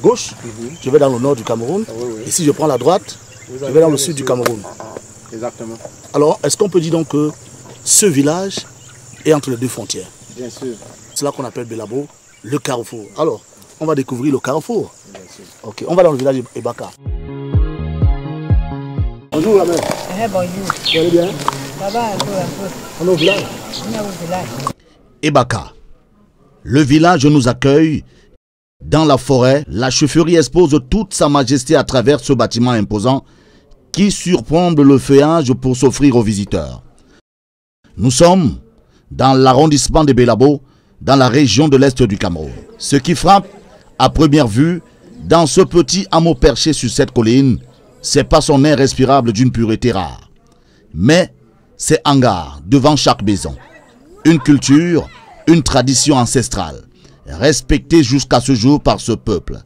gauche, je vais dans le nord du Cameroun. Et si je prends la droite, je vais dans le sud du Cameroun. Exactement. Alors, est-ce qu'on peut dire donc que ce village est entre les deux frontières? Bien sûr. C'est là qu'on appelle Belabo le carrefour. Alors, on va découvrir le carrefour. Bien sûr. Ok, on va dans le village Ebaka. Bonjour la mère. Bonjour. Vous allez bien? Ça va un peu. On est au village. On est au village. Ebaka. Le village nous accueille. Dans la forêt, la chefferie expose toute sa majesté à travers ce bâtiment imposant qui surplombe le feuillage pour s'offrir aux visiteurs. Nous sommes dans l'arrondissement de Belabo, dans la région de l'Est du Cameroun. Ce qui frappe à première vue, dans ce petit hameau perché sur cette colline, c'est pas son air respirable d'une pureté rare, mais c'est hangar devant chaque maison. Une culture, une tradition ancestrale, respectée jusqu'à ce jour par ce peuple.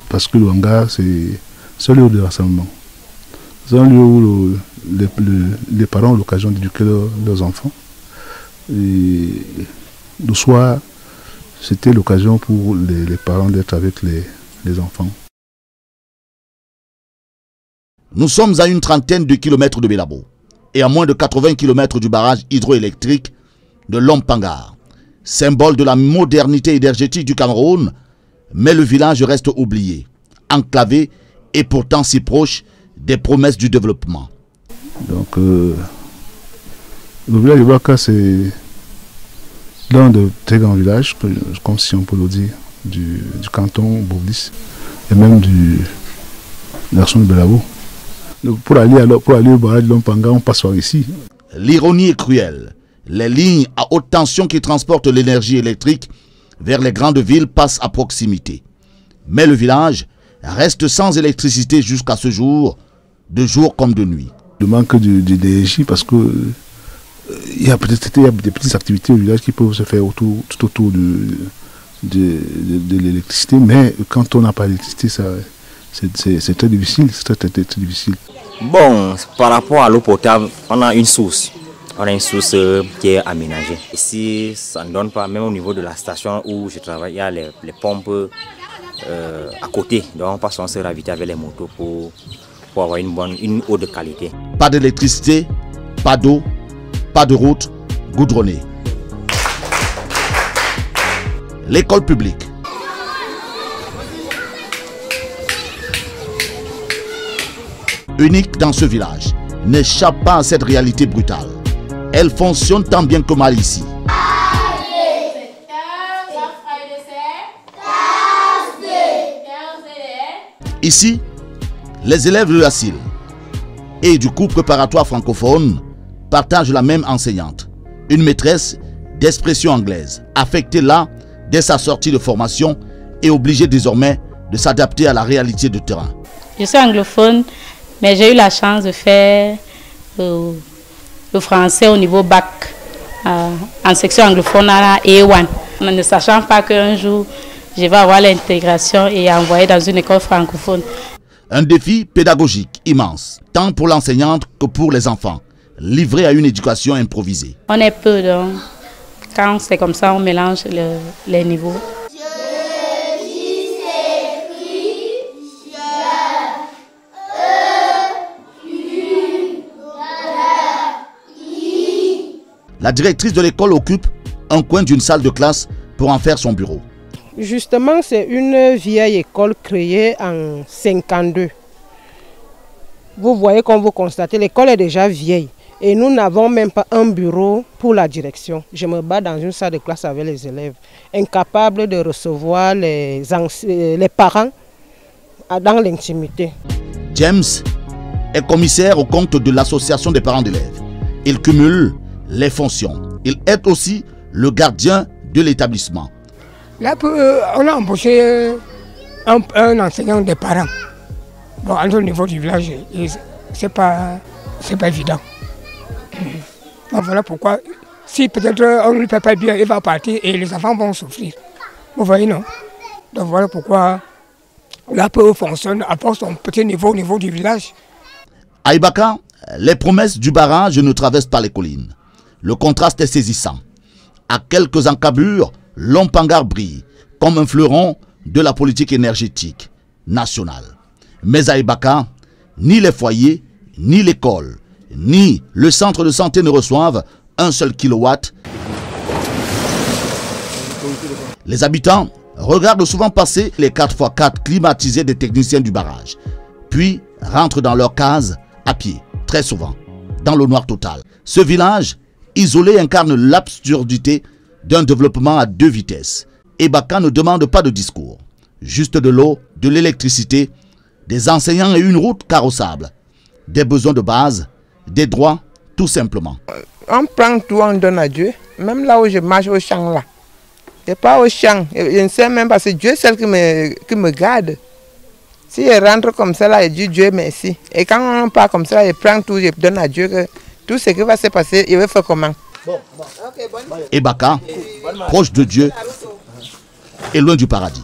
Parce que le hangar, c'est un lieu de rassemblement. C'est un lieu où les parents ont l'occasion d'éduquer leurs enfants. Et le soir, c'était l'occasion pour les parents d'être avec les enfants. Nous sommes à une trentaine de kilomètres de Belabo et à moins de 80 kilomètres du barrage hydroélectrique de Lompangar, symbole de la modernité énergétique du Cameroun, mais le village reste oublié, enclavé et pourtant si proche des promesses du développement. Donc, le village de Baka, c'est l'un de très grands villages, comme si on peut le dire, du canton Boblis et même de la région de Belabo. Pour aller au barrage de Lompanga, on passe par ici. L'ironie est cruelle. Les lignes à haute tension qui transportent l'énergie électrique vers les grandes villes passent à proximité. Mais le village reste sans électricité jusqu'à ce jour, de jour comme de nuit. Le manque d'énergie parce que il y a des petites activités au village qui peuvent se faire tout autour de l'électricité, mais quand on n'a pas d'électricité, c'est très difficile, c'est très difficile. Bon, par rapport à l'eau potable, on a une source. On a une source qui est aménagée. Ici, ça ne donne pas, même au niveau de la station où je travaille, il y a les pompes à côté. Donc, on se raviter avec les motos pour avoir une eau de qualité. Pas d'électricité, pas d'eau, pas de route goudronnée. L'école publique. Unique dans ce village, n'échappe pas à cette réalité brutale. Elle fonctionne tant bien que mal ici. Ici, les élèves de la CIL et du cours préparatoire francophone partagent la même enseignante, une maîtresse d'expression anglaise, affectée là dès sa sortie de formation et obligée désormais de s'adapter à la réalité du terrain. Je suis anglophone, mais j'ai eu la chance de faire le français au niveau bac en section anglophone à A1. Ne sachant pas qu'un jour, je vais avoir l'intégration et envoyer dans une école francophone. Un défi pédagogique immense, tant pour l'enseignante que pour les enfants, livrés à une éducation improvisée. On est peu, donc quand c'est comme ça, on mélange les niveaux. La directrice de l'école occupe un coin d'une salle de classe pour en faire son bureau. Justement, c'est une vieille école créée en 1952. Vous voyez, comme vous constatez, l'école est déjà vieille. Et nous n'avons même pas un bureau pour la direction. Je me bats dans une salle de classe avec les élèves, incapables de recevoir les parents dans l'intimité. James est commissaire au compte de l'association des parents d'élèves. Il cumule les fonctions. Il est aussi le gardien de l'établissement. Là, on a embauché un enseignant des parents. Bon, au niveau du village, c'est pas évident. Donc voilà pourquoi, si peut-être on ne lui paie pas bien, il va partir et les enfants vont souffrir. Vous voyez, non? Donc voilà pourquoi l'APE fonctionne à son petit niveau, au niveau du village. À Ibaka, Les promesses du barrage ne traversent pas les collines. Le contraste est saisissant. À quelques encablures, Lompangar brille comme un fleuron de la politique énergétique nationale. Mais à Ebaka, ni les foyers, ni l'école, ni le centre de santé ne reçoivent un seul kilowatt. Les habitants regardent souvent passer les 4x4 climatisés des techniciens du barrage, puis rentrent dans leur case à pied, très souvent, dans le noir total. Ce village isolé incarne l'absurdité d'un développement à 2 vitesses. Ebaka ne demande pas de discours, juste de l'eau, de l'électricité, des enseignants et une route carrossable, des besoins de base, des droits, tout simplement. On prend tout, on donne à Dieu. Même là où je marche au champ là, je pas au champ, je ne sais même pas, c'est Dieu seul qui me garde. Si je rentre comme ça là, je dis Dieu merci. Et quand on part comme ça, je prends tout, je donne à Dieu que tout ce qui va se passer, il va faire comment. Ebaka, proche de Dieu et loin du paradis.